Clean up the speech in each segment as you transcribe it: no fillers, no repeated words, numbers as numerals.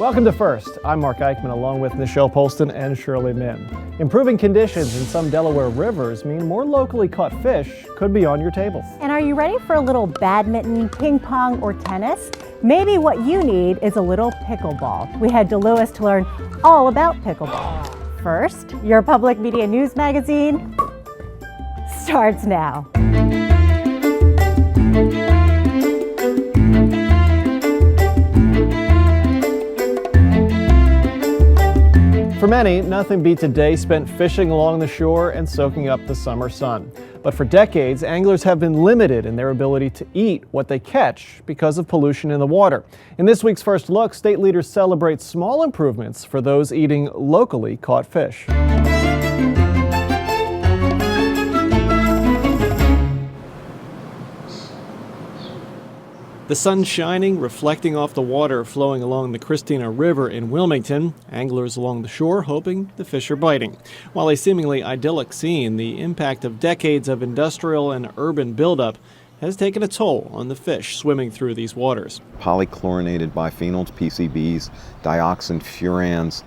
Welcome to First. I'm Mark Eichman along with Nichelle Polston and Shirley Min. Improving conditions in some Delaware rivers mean more locally caught fish could be on your table. And are you ready for a little badminton, ping pong, or tennis? Maybe what you need is a little pickleball. We head to Lewis to learn all about pickleball. First, your public media news magazine starts now. For many, nothing beats a day spent fishing along the shore and soaking up the summer sun. But for decades, anglers have been limited in their ability to eat what they catch because of pollution in the water. In this week's First Look, state leaders celebrate small improvements for those eating locally caught fish. The sun shining, reflecting off the water flowing along the Christina River in Wilmington. Anglers along the shore hoping the fish are biting. While a seemingly idyllic scene, the impact of decades of industrial and urban buildup has taken a toll on the fish swimming through these waters. Polychlorinated biphenyls, PCBs, dioxin furans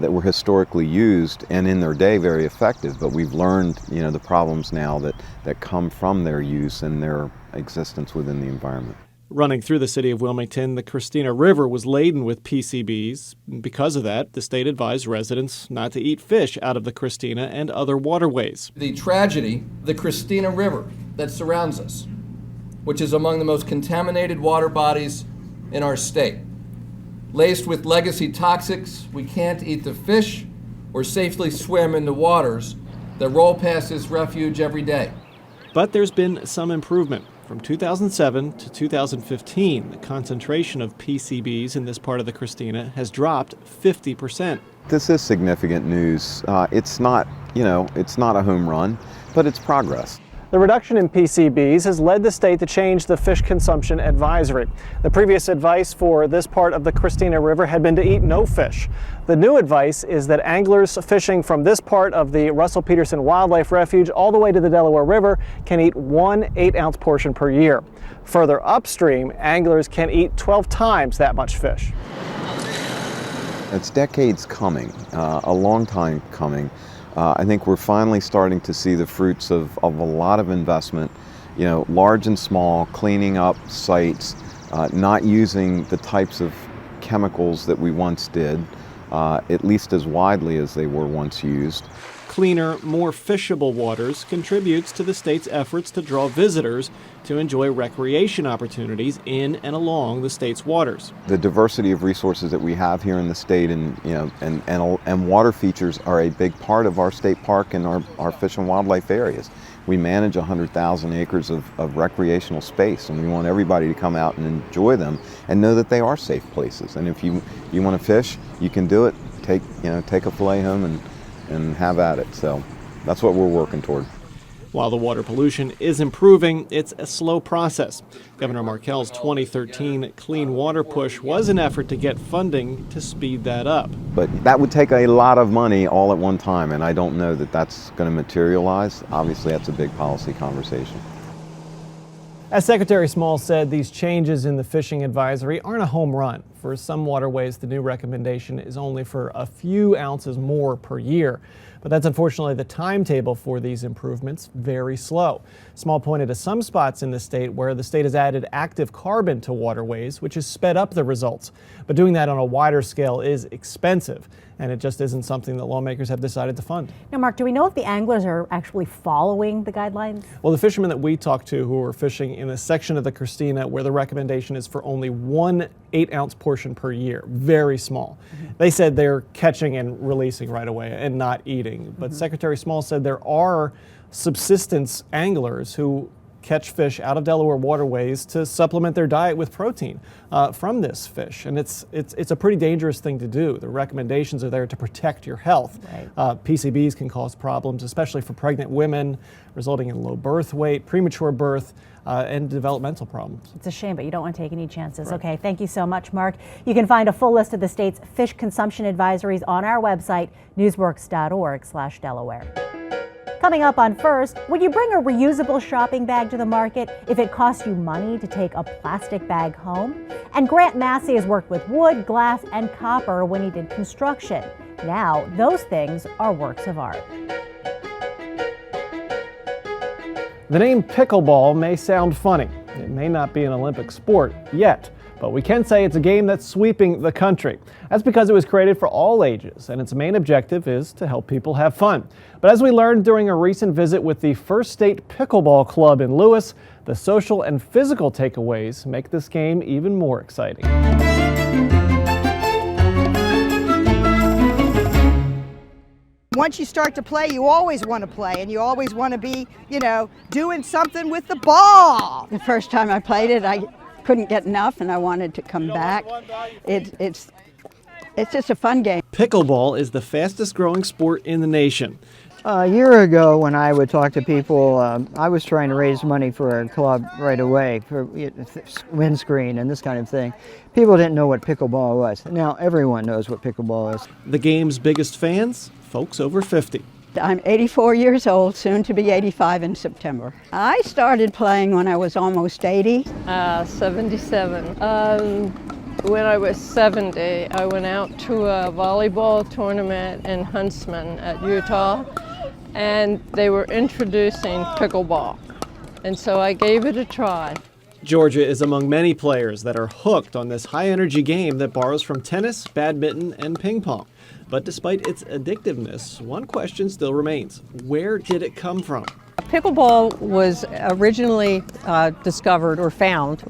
that were historically used and in their day very effective, but we've learned, the problems now that come from their use and their existence within the environment. Running through the city of Wilmington, the Christina River was laden with PCBs. Because of that, the state advised residents not to eat fish out of the Christina and other waterways. The tragedy, the Christina River that surrounds us, which is among the most contaminated water bodies in our state. Laced with legacy toxics, we can't eat the fish or safely swim in the waters that roll past this refuge every day. But there's been some improvement. From 2007 to 2015, the concentration of PCBs in this part of the Christina has dropped 50%. This is significant news. It's not a home run, but it's progress. The reduction in PCBs has led the state to change the fish consumption advisory. The previous advice for this part of the Christina River had been to eat no fish. The new advice is that anglers fishing from this part of the Russell Peterson Wildlife Refuge all the way to the Delaware River can eat 1 8-ounce portion per year. Further upstream, anglers can eat 12 times that much fish. It's decades coming, a long time coming. I think we're finally starting to see the fruits of a lot of investment, large and small, cleaning up sites, not using the types of chemicals that we once did, at least as widely as they were once used. Cleaner, more fishable waters contributes to the state's efforts to draw visitors to enjoy recreation opportunities in and along the state's waters. The diversity of resources that we have here in the state and water features are a big part of our state park and our fish and wildlife areas. We manage 100,000 acres of recreational space, and we want everybody to come out and enjoy them and know that they are safe places. And if you want to fish, you can do it. Take a fillet home and have at it. So that's what we're working toward. While the water pollution is improving, it's a slow process. Governor Markell's 2013 Clean Water Push was an effort to get funding to speed that up. But that would take a lot of money all at one time, and I don't know that that's going to materialize. Obviously, that's a big policy conversation. As Secretary Small said, these changes in the fishing advisory aren't a home run. For some waterways, the new recommendation is only for a few ounces more per year. But that's unfortunately the timetable for these improvements, very slow. Small pointed to some spots in the state where the state has added active carbon to waterways, which has sped up the results. But doing that on a wider scale is expensive, and it just isn't something that lawmakers have decided to fund. Now, Mark, do we know if the anglers are actually following the guidelines? Well, the fishermen that we talked to who are fishing in a section of the Christina where the recommendation is for only 1 8-ounce portion per year, very small. They said they're catching and releasing right away and not eating. But Secretary Small said there are subsistence anglers who catch fish out of Delaware waterways to supplement their diet with protein from this fish. And it's a pretty dangerous thing to do. The recommendations are there to protect your health. Right. PCBs can cause problems, especially for pregnant women, resulting in low birth weight, premature birth, and developmental problems. It's a shame, but you don't want to take any chances. Right. Okay, thank you so much, Mark. You can find a full list of the state's fish consumption advisories on our website, newsworks.org/Delaware. Coming up on First, would you bring a reusable shopping bag to the market if it costs you money to take a plastic bag home? And Grant Massey has worked with wood, glass, and copper when he did construction. Now, those things are works of art. The name pickleball may sound funny. It may not be an Olympic sport yet, but we can say it's a game that's sweeping the country. That's because it was created for all ages, and its main objective is to help people have fun. But as we learned during a recent visit with the First State Pickleball Club in Lewis, the social and physical takeaways make this game even more exciting. Once you start to play, you always want to play, and you always want to be, doing something with the ball. The first time I played it, I couldn't get enough, and I wanted to come back. It's just a fun game. Pickleball is the fastest growing sport in the nation. A year ago, when I would talk to people, I was trying to raise money for a club right away for windscreen and this kind of thing. People didn't know what pickleball was. Now everyone knows what pickleball is. The game's biggest fans? Folks over 50. I'm 84 years old, soon to be 85 in September. I started playing when I was almost 80. 77. When I was 70, I went out to a volleyball tournament in Huntsman at Utah, and they were introducing pickleball, and so I gave it a try. Georgia is among many players that are hooked on this high-energy game that borrows from tennis, badminton, and ping pong. But despite its addictiveness, one question still remains. Where did it come from? Pickleball was originally discovered or found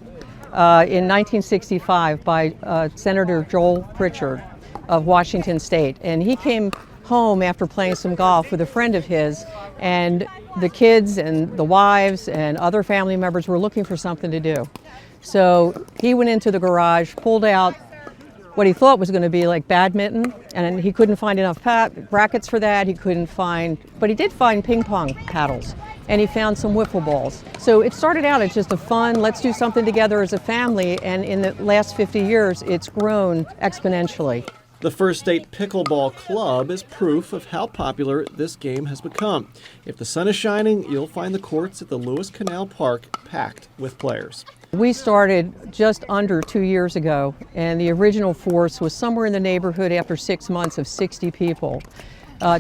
in 1965 by Senator Joel Pritchard of Washington State. And he came home after playing some golf with a friend of his, and the kids and the wives and other family members were looking for something to do. So he went into the garage, pulled out what he thought was going to be like badminton, and he couldn't find enough brackets for that. He couldn't find, but he did find ping pong paddles, and he found some wiffle balls. So it started out as just a fun, let's do something together as a family, and in the last 50 years, it's grown exponentially. The First State Pickleball Club is proof of how popular this game has become. If the sun is shining, you'll find the courts at the Lewis Canal Park packed with players. We started just under 2 years ago, and the original force was somewhere in the neighborhood after 6 months of 60 people.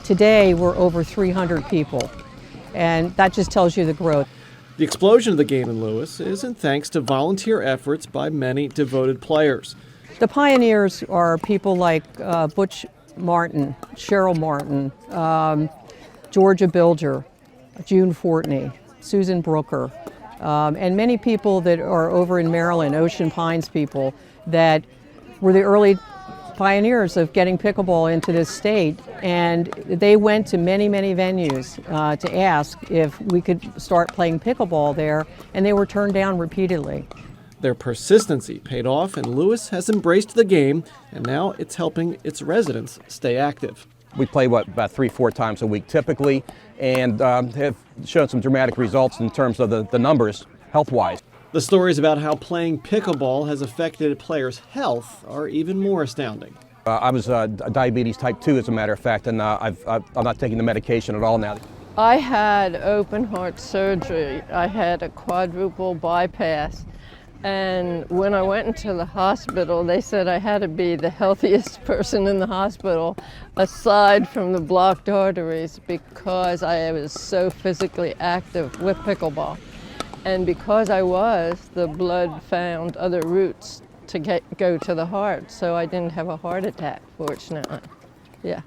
Today, we're over 300 people, and that just tells you the growth. The explosion of the game in Lewis isn't thanks to volunteer efforts by many devoted players. The pioneers are people like Butch Martin, Cheryl Martin, Georgia Bilger, June Fortney, Susan Brooker, and many people that are over in Maryland, Ocean Pines people, that were the early pioneers of getting pickleball into this state. And they went to many, many venues to ask if we could start playing pickleball there, and they were turned down repeatedly. Their persistency paid off, and Lewis has embraced the game, and now it's helping its residents stay active. We play, about 3-4 times a week typically, and have shown some dramatic results in terms of the numbers, health-wise. The stories about how playing pickleball has affected a player's health are even more astounding. I was diabetes type 2, as a matter of fact, and I'm not taking the medication at all now. I had open heart surgery. I had a quadruple bypass. And when I went into the hospital, they said I had to be the healthiest person in the hospital, aside from the blocked arteries, because I was so physically active with pickleball. And because I was, the blood found other routes to go to the heart, so I didn't have a heart attack, fortunately. Yeah.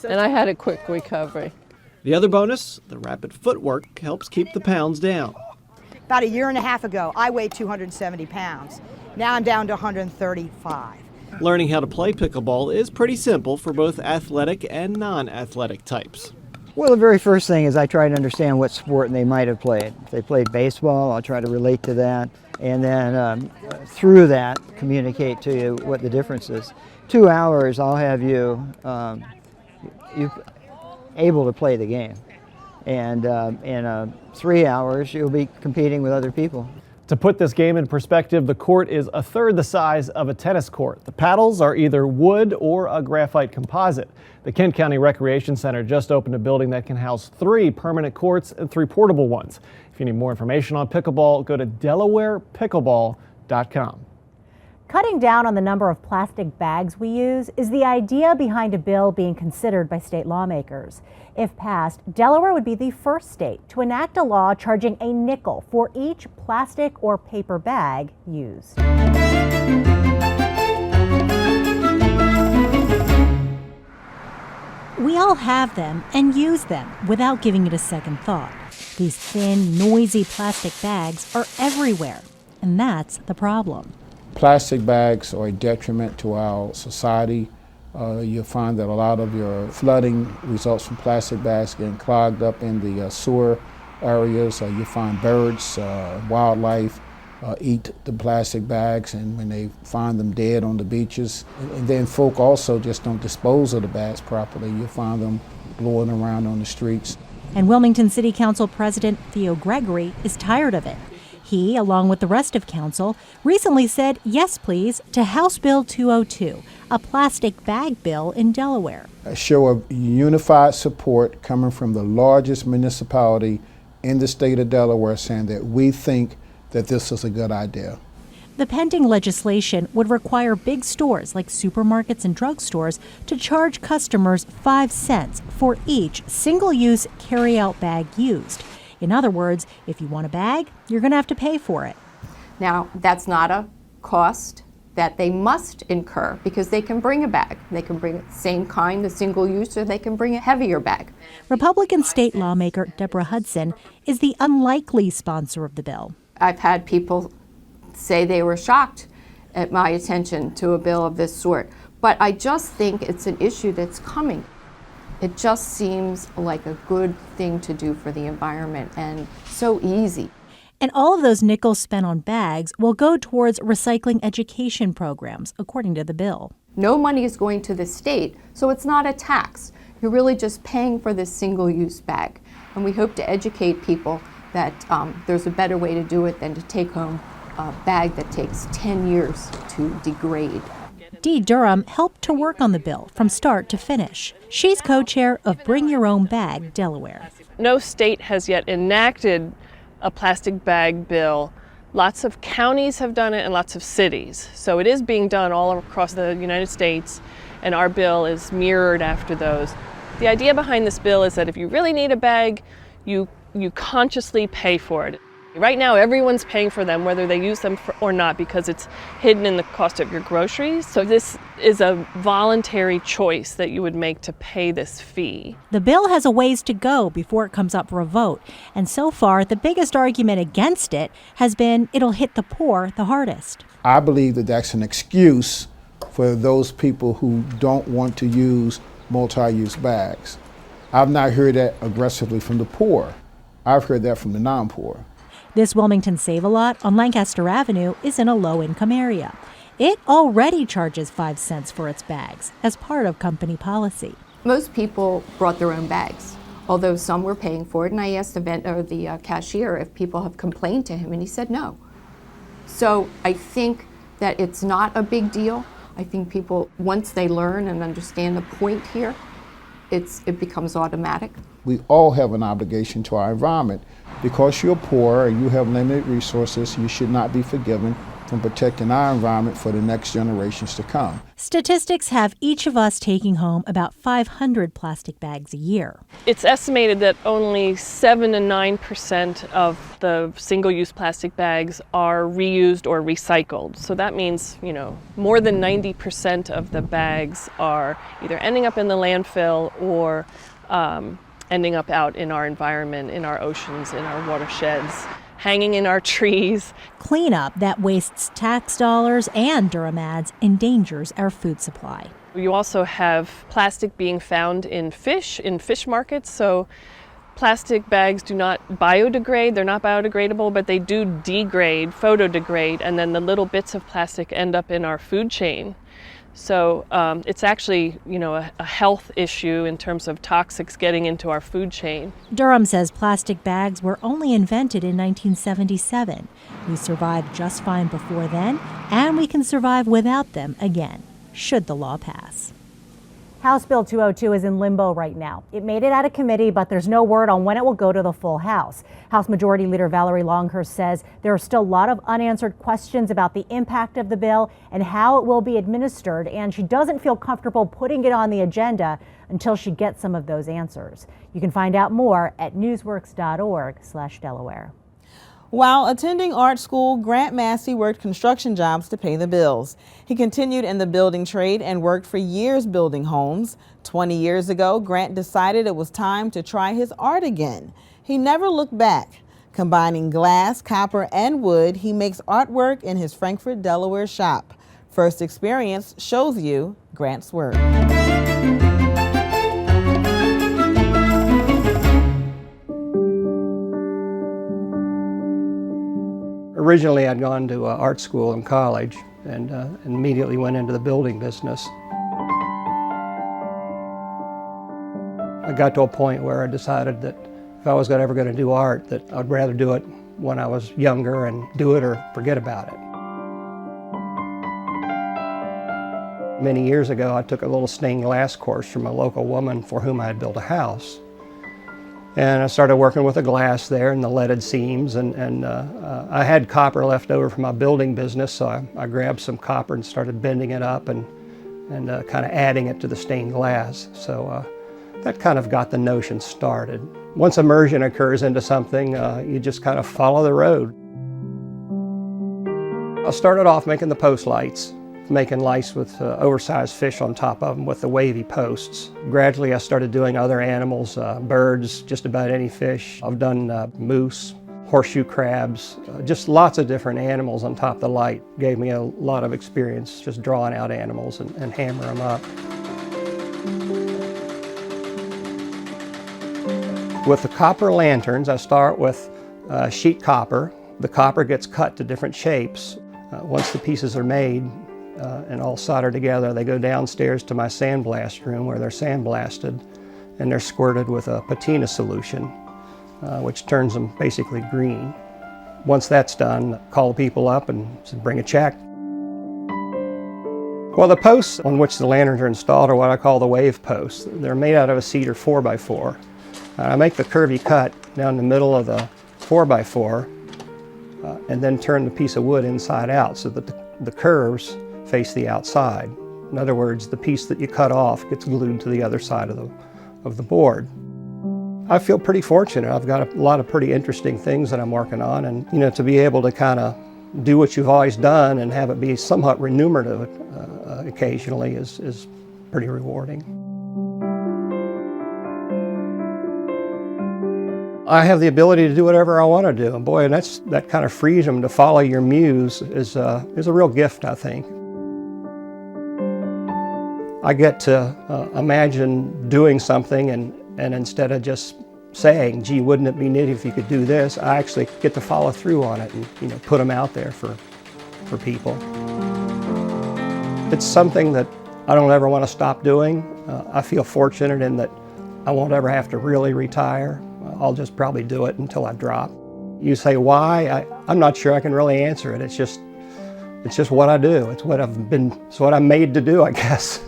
And I had a quick recovery. The other bonus, the rapid footwork helps keep the pounds down. About a year and a half ago, I weighed 270 pounds. Now I'm down to 135. Learning how to play pickleball is pretty simple for both athletic and non-athletic types. Well, the very first thing is I try to understand what sport they might have played. If they played baseball, I'll try to relate to that, and then through that, communicate to you what the difference is. 2 hours, I'll have you able to play the game. And in 3 hours, you'll be competing with other people. To put this game in perspective, the court is a third the size of a tennis court. The paddles are either wood or a graphite composite. The Kent County Recreation Center just opened a building that can house 3 permanent courts and 3 portable ones. If you need more information on pickleball, go to DelawarePickleball.com. Cutting down on the number of plastic bags we use is the idea behind a bill being considered by state lawmakers. If passed, Delaware would be the first state to enact a law charging a nickel for each plastic or paper bag used. We all have them and use them without giving it a second thought. These thin, noisy plastic bags are everywhere, and that's the problem. Plastic bags are a detriment to our society. You'll find that a lot of your flooding results from plastic bags getting clogged up in the sewer areas. You find birds, wildlife eat the plastic bags, and when they find them dead on the beaches. And then folk also just don't dispose of the bags properly. You'll find them blowing around on the streets. And Wilmington City Council President Theo Gregory is tired of it. He, along with the rest of council, recently said yes, please, to House Bill 202, a plastic bag bill in Delaware. A show of unified support coming from the largest municipality in the state of Delaware, saying that we think that this is a good idea. The pending legislation would require big stores like supermarkets and drugstores to charge customers 5 cents for each single-use carry-out bag used. In other words, if you want a bag, you're going to have to pay for it. Now, that's not a cost that they must incur because they can bring a bag. They can bring the same kind, a single use, or they can bring a heavier bag. Republican state lawmaker Deborah Hudson is the unlikely sponsor of the bill. I've had people say they were shocked at my attention to a bill of this sort, but I just think it's an issue that's coming. It just seems like a good thing to do for the environment and so easy. And all of those nickels spent on bags will go towards recycling education programs, according to the bill. No money is going to the state, so it's not a tax. You're really just paying for this single-use bag. And we hope to educate people that there's a better way to do it than to take home a bag that takes 10 years to degrade. Dee Durham helped to work on the bill from start to finish. She's co-chair of Bring Your Own Bag Delaware. No state has yet enacted a plastic bag bill. Lots of counties have done it and lots of cities. So it is being done all across the United States, and our bill is mirrored after those. The idea behind this bill is that if you really need a bag, you consciously pay for it. Right now, everyone's paying for them, whether they use them or not, because it's hidden in the cost of your groceries. So this is a voluntary choice that you would make to pay this fee. The bill has a ways to go before it comes up for a vote. And so far, the biggest argument against it has been it'll hit the poor the hardest. I believe that that's an excuse for those people who don't want to use multi-use bags. I've not heard that aggressively from the poor. I've heard that from the non-poor. This Wilmington Save-A-Lot on Lancaster Avenue is in a low-income area. It already charges 5 cents for its bags as part of company policy. Most people brought their own bags, although some were paying for it. And I asked the cashier if people have complained to him, and he said no. So I think that it's not a big deal. I think people, once they learn and understand the point here, it becomes automatic. We all have an obligation to our environment. Because you're poor and you have limited resources, you should not be forgiven from protecting our environment for the next generations to come. Statistics have each of us taking home about 500 plastic bags a year. It's estimated that only 7 to 9% of the single-use plastic bags are reused or recycled. So that means, more than 90% of the bags are either ending up in the landfill or ending up out in our environment, in our oceans, in our watersheds, hanging in our trees. Cleanup that wastes tax dollars and Durham ads endangers our food supply. You also have plastic being found in fish markets. So plastic bags do not biodegrade. They're not biodegradable, but they do degrade, photodegrade, and then the little bits of plastic end up in our food chain. So it's actually, a health issue in terms of toxics getting into our food chain. Durham says plastic bags were only invented in 1977. We survived just fine before then, and we can survive without them again, should the law pass. House Bill 202 is in limbo right now. It made it out of committee, but there's no word on when it will go to the full House. House Majority Leader Valerie Longhurst says there are still a lot of unanswered questions about the impact of the bill and how it will be administered, and she doesn't feel comfortable putting it on the agenda until she gets some of those answers. You can find out more at newsworks.org/Delaware. While attending art school, Grant Massey worked construction jobs to pay the bills. He continued in the building trade and worked for years building homes. 20 years ago, Grant decided it was time to try his art again. He never looked back. Combining glass, copper, and wood, he makes artwork in his Frankfort, Delaware shop. First Experience shows you Grant's work. Originally, I'd gone to art school in college and immediately went into the building business. I got to a point where I decided that if I was ever going to do art, that I'd rather do it when I was younger and do it or forget about it. Many years ago, I took a little stained glass course from a local woman for whom I had built a house. And I started working with the glass there and the leaded seams, and I had copper left over from my building business, so I grabbed some copper and started bending it up and kind of adding it to the stained glass. So that kind of got the notion started. Once immersion occurs into something, you just kind of follow the road. I started off making the post lights, making lights with oversized fish on top of them with the wavy posts. Gradually I started doing other animals, birds, just about any fish. I've done moose, horseshoe crabs, just lots of different animals on top of the light. Gave me a lot of experience just drawing out animals and hammer them up. With the copper lanterns, I start with sheet copper. The copper gets cut to different shapes. Once the pieces are made, and all soldered together, they go downstairs to my sandblast room where they're sandblasted and they're squirted with a patina solution, which turns them basically green. Once that's done, call people up and bring a check. Well, the posts on which the lanterns are installed are what I call the wave posts. They're made out of a cedar 4x4. I make the curvy cut down the middle of the 4x4 and then turn the piece of wood inside out so that the curves face the outside. In other words, the piece that you cut off gets glued to the other side of the board. I feel pretty fortunate. I've got a lot of pretty interesting things that I'm working on, and to be able to kind of do what you've always done and have it be somewhat remunerative occasionally is pretty rewarding. I have the ability to do whatever I want to do, and boy, that kind of freedom to follow your muse is a real gift, I think. I get to imagine doing something, and instead of just saying, gee, wouldn't it be neat if you could do this, I actually get to follow through on it and put them out there for people. It's something that I don't ever want to stop doing. I feel fortunate in that I won't ever have to really retire. I'll just probably do it until I drop. You say why? I'm not sure I can really answer it. It's just what I do. It's what I'm made to do, I guess.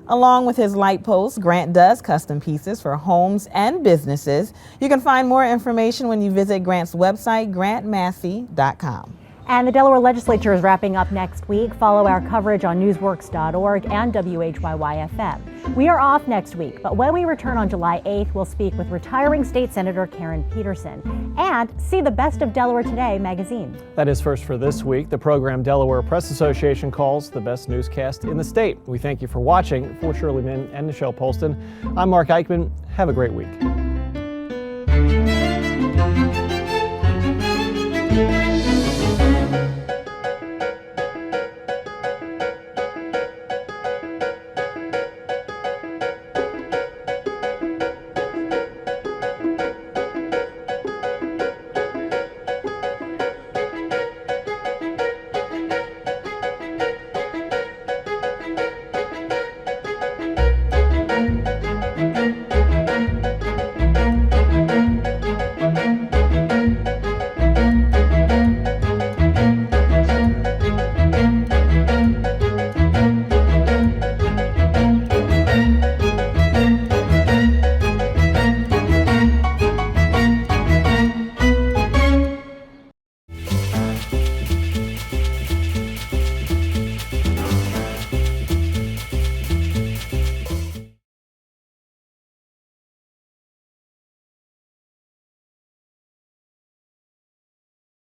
Along with his light posts, Grant does custom pieces for homes and businesses. You can find more information when you visit Grant's website, grantmassey.com. And the Delaware Legislature is wrapping up next week. Follow our coverage on newsworks.org and WHYY-FM. We are off next week, but when we return on July 8th, we'll speak with retiring State Senator Karen Peterson and see the Best of Delaware Today magazine. That is first for this week. The program Delaware Press Association calls the best newscast in the state. We thank you for watching. For Shirley Min and Nichelle Polston, I'm Mark Eichman. Have a great week.